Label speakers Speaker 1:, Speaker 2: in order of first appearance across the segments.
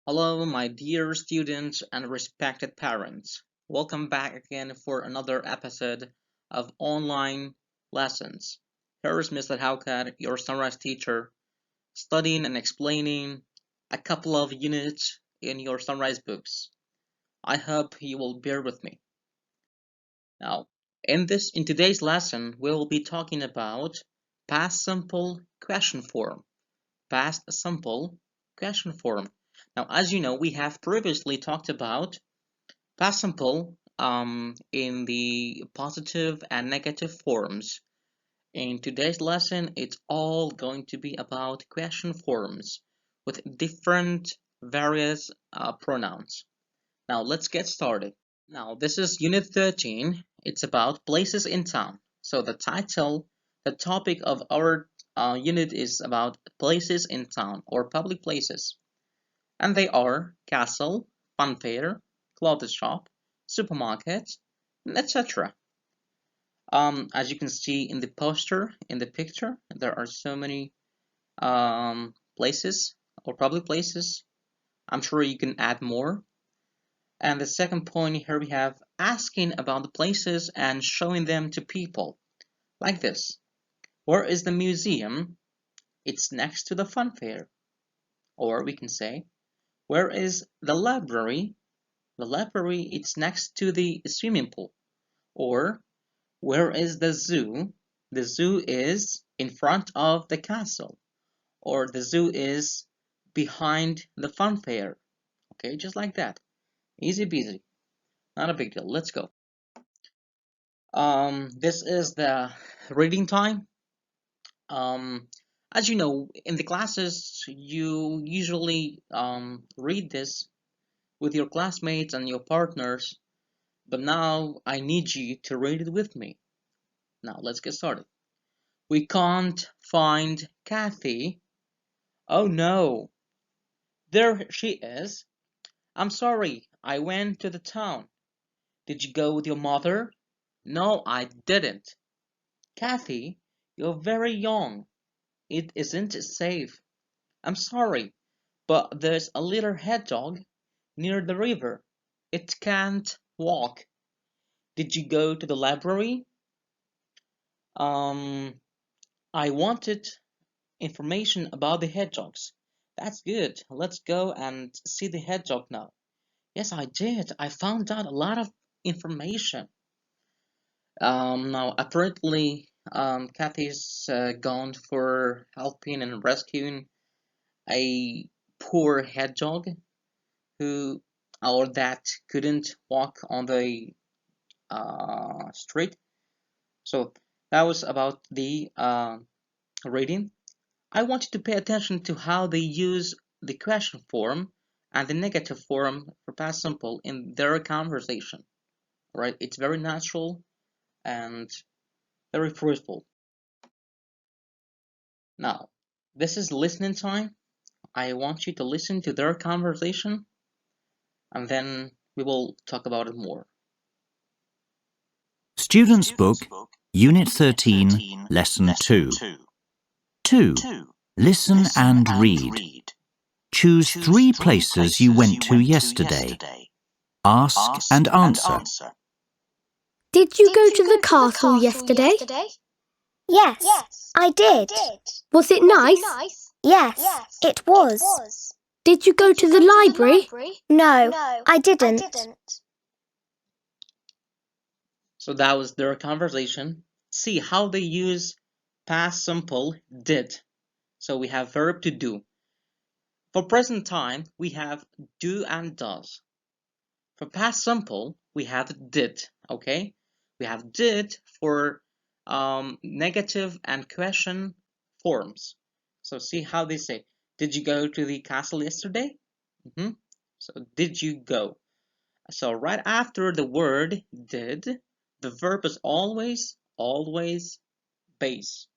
Speaker 1: Hello, my dear students and respected parents. Welcome back again for another episode of online lessons. Here is Mr. Hawkar, your sunrise teacher, studying and explaining a couple of units in your sunrise books. I hope you will bear with me. Now, in today's lesson, we will be talking about past simple question form. Past simple question form. Now, as you know, we have previously talked about past simple in the positive and negative forms. In today's lesson, it's all going to be about question forms with different various pronouns. Now, let's get started. Now, this is Unit 13. It's about places in town. So the topic of our unit is about places in town or public places. And they are castle, funfair, clothes shop, supermarket, etc. As you can see in the poster, in the picture, there are so many places or public places. I'm sure you can add more. And the second point here we have asking about the places and showing them to people. Like this. Where is the museum? It's next to the fun fair. Or we can say, where is the library? The library it's next to the swimming pool. Or where is the zoo? The zoo is in front of the castle. Or the zoo is behind the fun fair. Okay, just like that. Easy peasy. Not a big deal. Let's go. This is the reading time. Um, as you know, in the classes, you usually read this with your classmates and your partners, but now I need you to read it with me. Now, let's get started. We can't find Kathy. Oh no, there she is. I'm sorry, I went to the town. Did you go with your mother? No, I didn't. Kathy, you're very young. It isn't safe. I'm sorry, but there's a little hedgehog near the river. It can't walk. Did you go to the library? Um, I wanted information about the hedgehogs. That's good. Let's go and see the hedgehog now. Yes, I did. I found out a lot of information. Now, apparently, Kathy's gone for helping and rescuing a poor hedgehog who or that couldn't walk on the street. So that was about the reading. I want you to pay attention to how they use the question form and the negative form for past simple in their conversation. Right? It's very natural and very fruitful. Now, this is listening time. I want you to listen to their conversation and then we will talk about it more.
Speaker 2: Students' Book, Unit 13, Lesson 2. 2. Listen and read. Choose 3 places you went to yesterday. Ask and answer.
Speaker 3: Did you go to the castle yesterday?
Speaker 4: Yes, I did.
Speaker 3: Was it nice?
Speaker 4: Yes, it was.
Speaker 3: Did you go to the library?
Speaker 4: No, I didn't.
Speaker 1: So that was their conversation. See how they use past simple did. So we have verb to do. For present time, we have do and does. For past simple, we have did. Okay, we have did for negative and question forms. So see how they say, did you go to the castle yesterday? So did you go? So right after the word did, the verb is always base.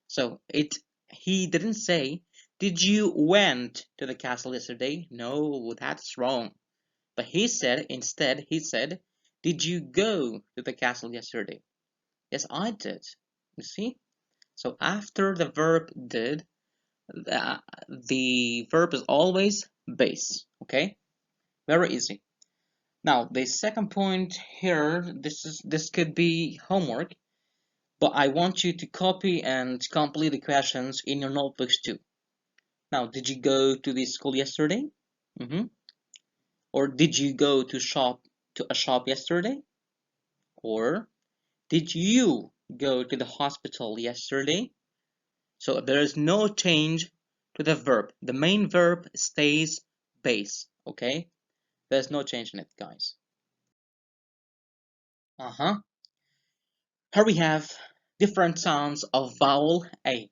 Speaker 1: So he didn't say, did you went to the castle yesterday? No, that's wrong. But instead he said, did you go to the castle yesterday? Yes, I did. You see? So after the verb did, the verb is always base. Okay, very easy. Now the second point here, this could be homework, but I want you to copy and complete the questions in your notebooks too. Now, did you go to the school yesterday? Or did you go to a shop yesterday? Or did you go to the hospital yesterday? So there is no change to the verb. The main verb stays base, okay? There's no change in it, guys. Here we have different sounds of vowel A.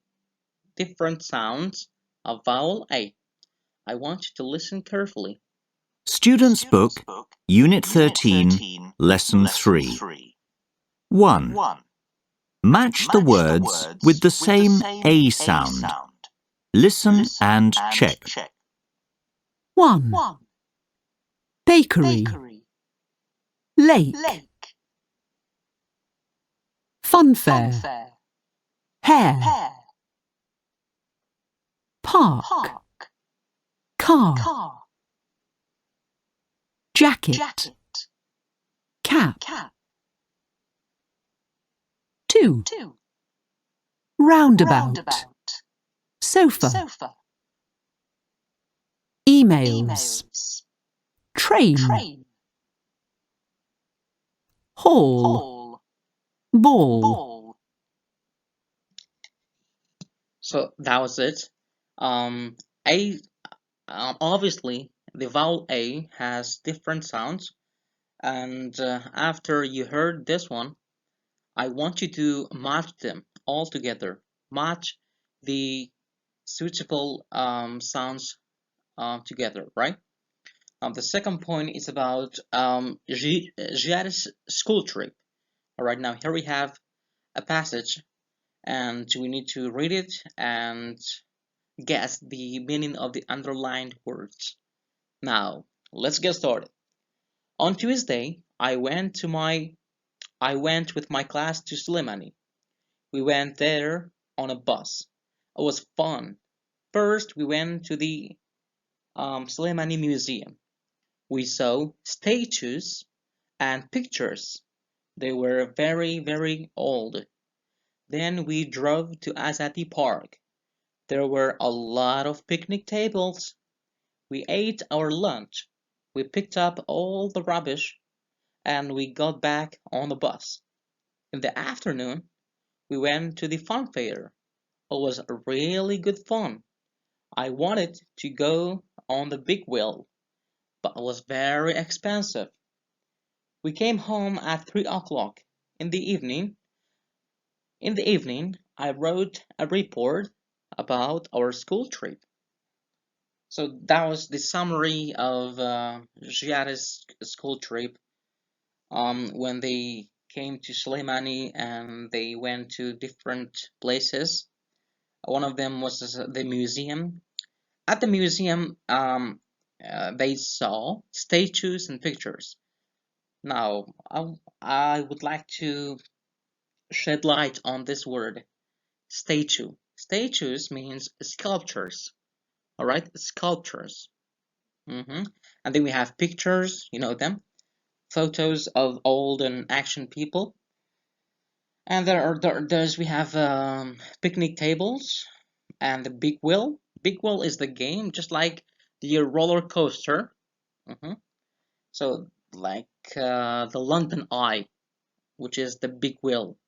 Speaker 1: Different sounds of vowel A. I want you to listen carefully.
Speaker 2: Student's Book, Unit 13, Lesson 3. 1. Match the words with the same A sound. Listen and check.
Speaker 3: 1. Bakery. Lake. Funfair. Hair. Park. Car. Jacket. Cap. 2. Roundabout. Sofa. Emails. Train. Hall. Ball.
Speaker 1: So that was it. A, obviously, the vowel A has different sounds, and after you heard this one, I want you to match them all together. Match the suitable sounds together, right? The second point is about Giada's school trip. All right, now here we have a passage, and we need to read it and guess the meaning of the underlined words. Now, let's get started. On Tuesday, I went with my class to Slimani. We went there on a bus. It was fun. First, we went to the Slimani Museum. We saw statues and pictures. They were very, very old. Then we drove to Azadi Park. There were a lot of picnic tables. We ate our lunch. We picked up all the rubbish and we got back on the bus. In the afternoon, we went to the fun fair. It was really good fun. I wanted to go on the big wheel, but it was very expensive. We came home at 3 o'clock in the evening. In the evening, I wrote a report about our school trip. So that was the summary of Giada's school trip. When they came to Slimani and they went to different places. One of them was the museum. At the museum, they saw statues and pictures. Now, I would like to shed light on this word, statue. Statues means sculptures. All right, sculptures. And then we have pictures, you know them, photos of old and action people. And we have picnic tables and the big wheel. Big wheel is the game, just like the roller coaster. So like the London Eye, which is the big wheel.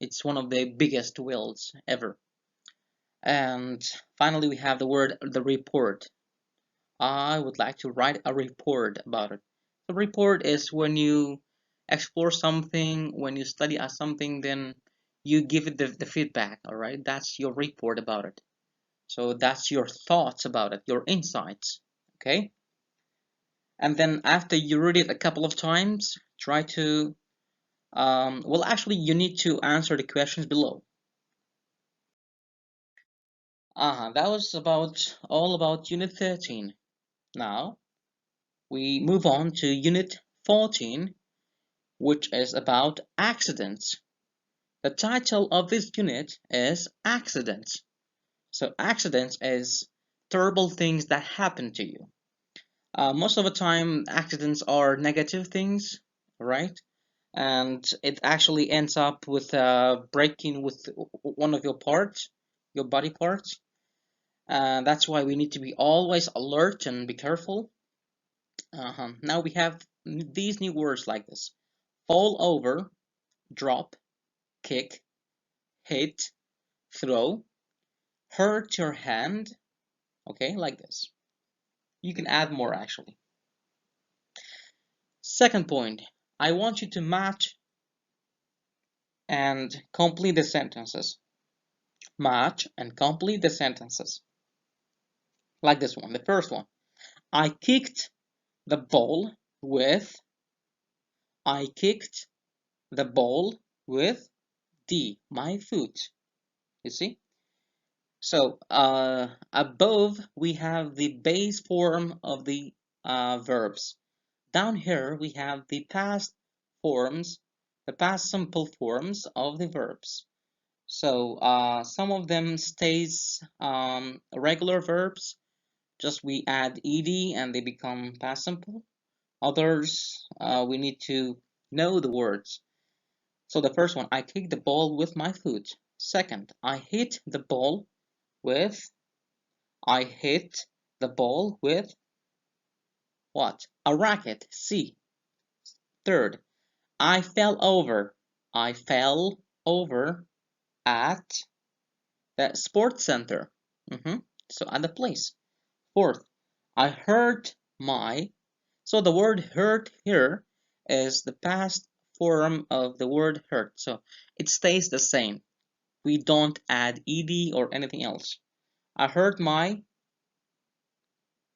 Speaker 1: It's one of the biggest wheels ever. And finally, we have the report. I would like to write a report about it. The report is when you explore something, when you study something, then you give it the feedback, all right? That's your report about it. So that's your thoughts about it, your insights, okay? And then after you read it a couple of times, try to, well, actually, you need to answer the questions below. That was all about Unit 13. Now, we move on to Unit 14, which is about accidents. The title of this unit is Accidents. So accidents is terrible things that happen to you. Most of the time, accidents are negative things, right? And it actually ends up with breaking with one of your parts, your body parts. That's why we need to be always alert and be careful. Now we have these new words like this: fall over, drop, kick, hit, throw, hurt your hand. Okay, like this. You can add more actually. Second point, I want you to match and complete the sentences. Match and complete the sentences. Like this one, the first one. I kicked the ball with, I kicked the ball with my foot. You see? So above we have the base form of the verbs. Down here we have the past forms, the past simple forms of the verbs. So some of them stays regular verbs, just we add ed and they become past simple. Others we need to know the words. So the first one, I kick the ball with my foot. Second, I hit the ball with, I hit the ball with what? A racket. C. Third, I fell over. I fell over at the sports center. So at the place. Fourth, I hurt my. So the word hurt here is the past form of the word hurt. So it stays the same. We don't add ed or anything else. I hurt my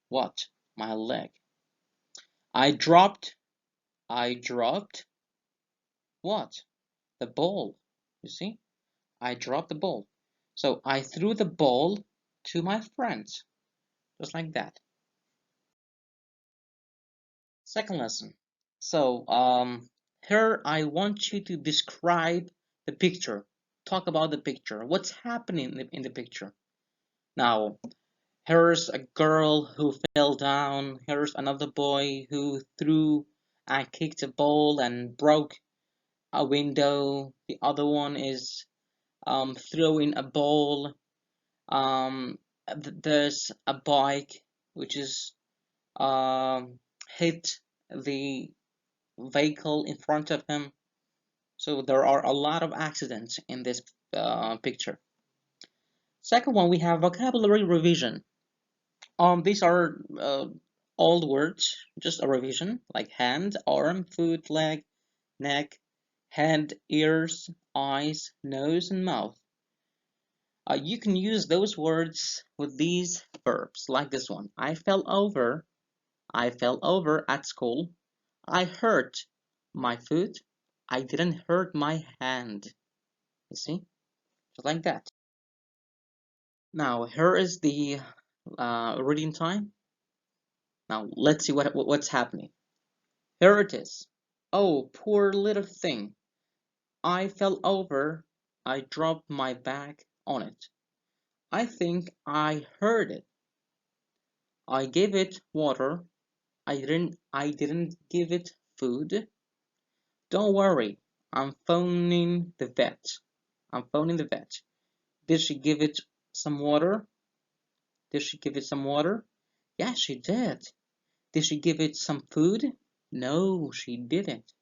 Speaker 1: what? My leg. I dropped what? The ball. You see? I dropped the ball. So I threw the ball to my friends. Just like that. Second lesson. So here I want you to describe the picture. Talk about the picture. What's happening in the picture? Now, here's a girl who fell down. Here's another boy who threw and kicked a ball and broke a window. The other one is throwing a ball. There's a bike which is hit the vehicle in front of him. So there are a lot of accidents in this picture. Second one, we have vocabulary revision. These are old words, just a revision, like hand, arm, foot, leg, neck, head, ears, eyes, nose, and mouth. You can use those words with these verbs, like this one. I fell over at school. I hurt my foot. I didn't hurt my hand. You see? Just like that. Now, here is the reading time. Now, let's see what's happening. Here it is. Oh, poor little thing. I fell over. I dropped my bag on it. I think I hurt it. I gave it water. I didn't give it food. Don't worry. I'm phoning the vet. I'm phoning the vet. Did she give it some water? Did she give it some water? Yes, she did. Did she give it some food? No, she didn't.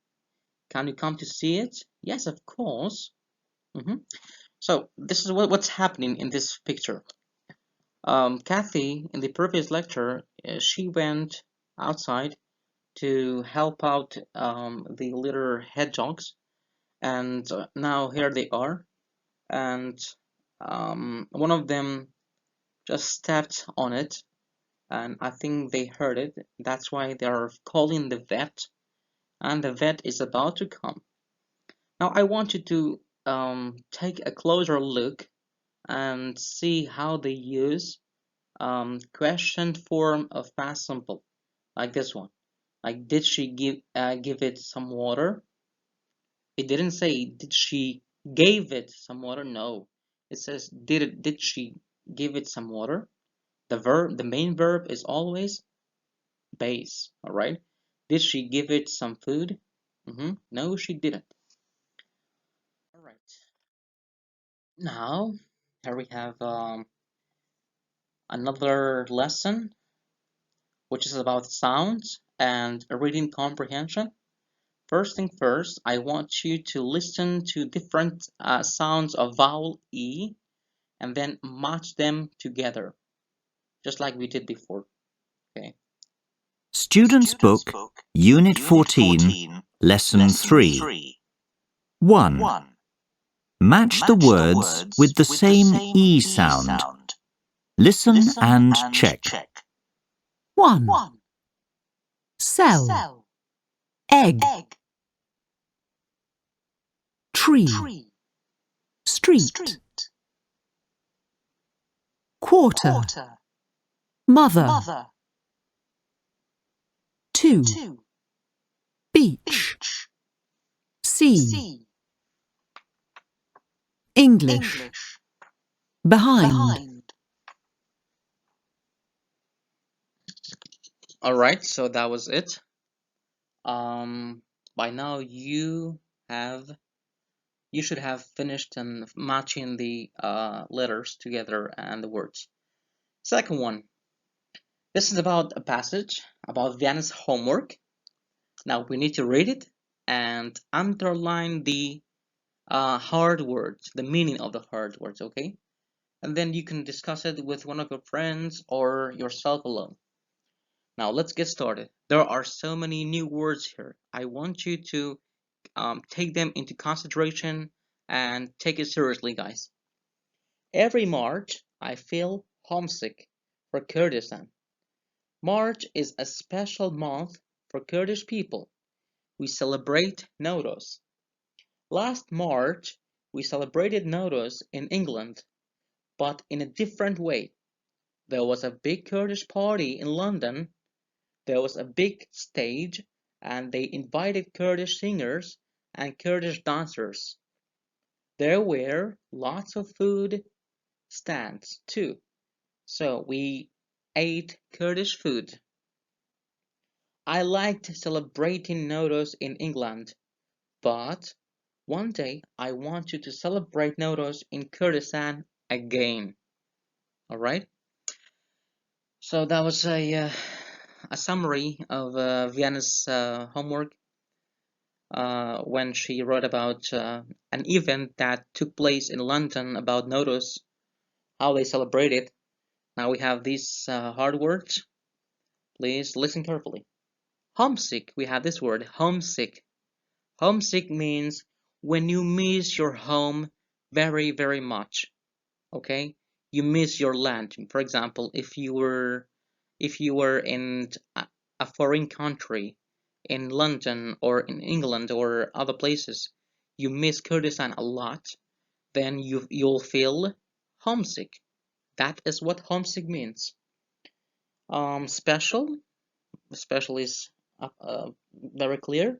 Speaker 1: Can you come to see it? Yes, of course. So this is what's happening in this picture. Kathy, in the previous lecture, she went outside to help out the little hedgehogs, and now here they are, and one of them just stepped on it, and I think they hurt it. That's why they are calling the vet, and the vet is about to come. Now I want you to take a closer look and see how they use question form of past simple, like this one. Like, did she give it some water? It didn't say did she gave it some water. No, it says did she give it some water. The main verb is always base, all right? Did she give it some food? No, she didn't. All right. Now, here we have another lesson, which is about sounds and reading comprehension. First thing first, I want you to listen to different sounds of vowel E and then match them together, just like we did before. Okay.
Speaker 2: Student's Book, Unit 14, Lesson 3. 1. Match the words with the same E sound. Listen and check.
Speaker 5: 1. Cell. Egg. Tree. Street. Quarter. Mother. 2. Beach. Sea. English. Behind.
Speaker 1: All right, so that was it. By now you should have finished and matching the letters together and the words. Second one. This is about a passage about Vienna's homework. Now we need to read it and underline the hard words, the meaning of the hard words, okay? And then you can discuss it with one of your friends or yourself alone. Now let's get started. There are so many new words here. I want you to take them into consideration and take it seriously, guys. Every March, I feel homesick for Kurdistan. March is a special month for Kurdish people. We celebrate Nowruz. Last March, we celebrated Nowruz in England, but in a different way. There was a big Kurdish party in London. There was a big stage, and they invited Kurdish singers and Kurdish dancers. There were lots of food stands too, so we ate Kurdish food. I liked celebrating Nowruz in England, but one day I want you to celebrate Nowruz in Kurdistan again. All right? So that was a summary of Vienna's homework when she wrote about an event that took place in London about Nowruz, how they celebrate it. Now we have these hard words. Please listen carefully. Homesick, we have this word, homesick. Homesick means when you miss your home very, very much. Okay? You miss your land. For example, if you were in a foreign country, in London or in England or other places, you miss Kurdistan a lot, then you'll feel homesick. That is what homesick means. Special is very clear.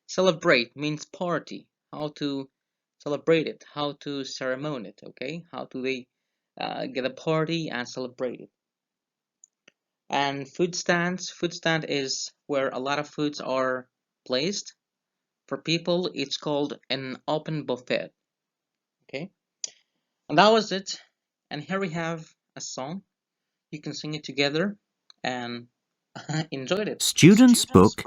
Speaker 1: Celebrate means party. How to celebrate it? How to ceremony it? Okay, how do they get a party and celebrate it? And food stands. Food stand is where a lot of foods are placed. For people, it's called an open buffet. Okay, and that was it. And here we have a song. You can sing it together and enjoyed it.
Speaker 2: Student's Book,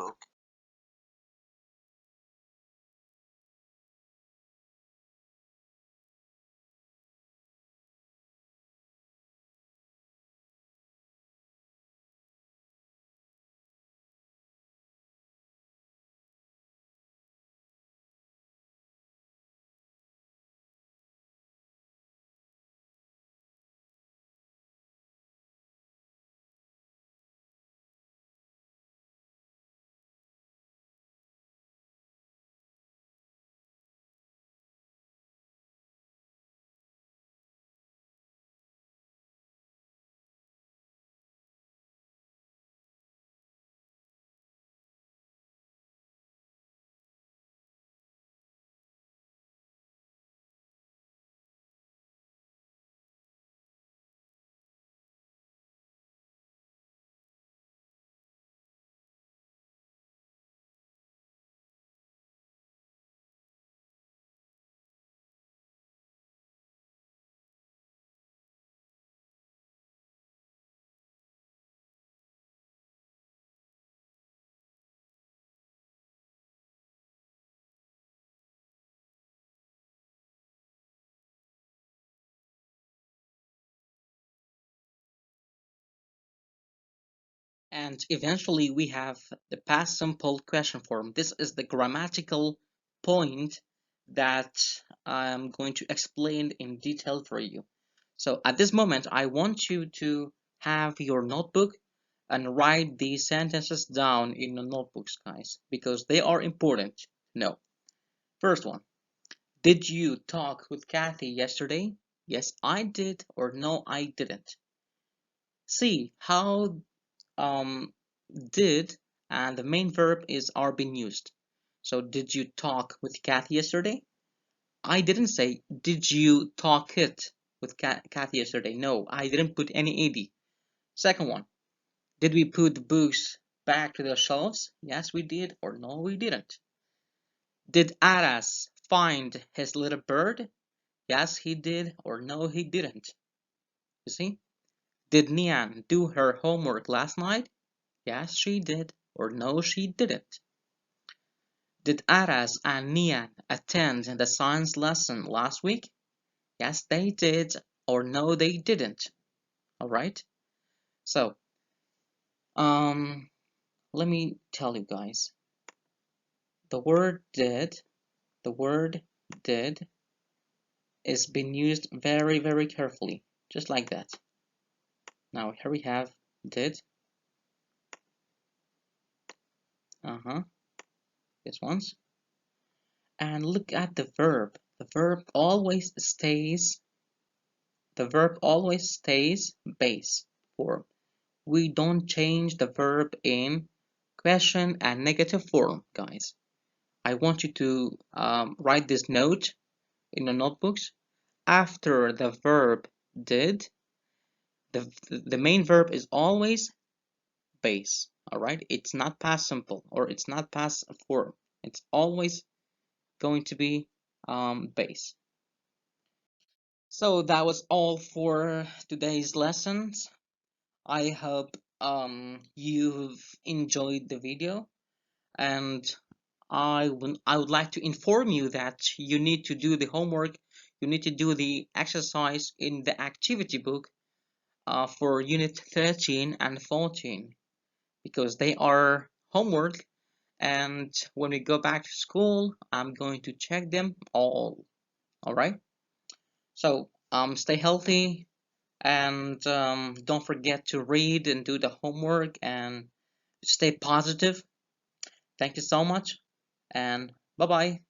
Speaker 1: And eventually we have the past simple question form. This is the grammatical point that I'm going to explain in detail for you. So at this moment, I want you to have your notebook and write these sentences down in your notebooks, guys, because they are important to know. First one, did you talk with Kathy yesterday? Yes, I did, or no, I didn't. See how did and the main verb are being used. So did you talk with Kathy yesterday? I didn't say did you talk it with Kathy yesterday. No, I didn't put any ed. Second one, did we put the books back to the shelves? Yes, we did, or no, we didn't. Did Aras find his little bird? Yes, he did, or no, he didn't. You see? Did Nian do her homework last night? Yes, she did, or no, she didn't. Did Aras and Nian attend the science lesson last week? Yes, they did, or no, they didn't. All right. So, let me tell you guys. The word did is being used very, very carefully, just like that. Now here we have did. This one's. And look at the verb. The verb always stays base form. We don't change the verb in question and negative form, guys. I want you to write this note in your notebooks. After the verb did, the main verb is always base. All right, it's not past simple or it's not past form. It's always going to be base. So that was all for today's lessons. I hope you've enjoyed the video, and I would like to inform you that you need to do the homework, you need to do the exercise in the activity book for unit 13 and 14 because they are homework, and when we go back to school I'm going to check them all right? So stay healthy and don't forget to read and do the homework and stay positive. Thank you so much and bye bye.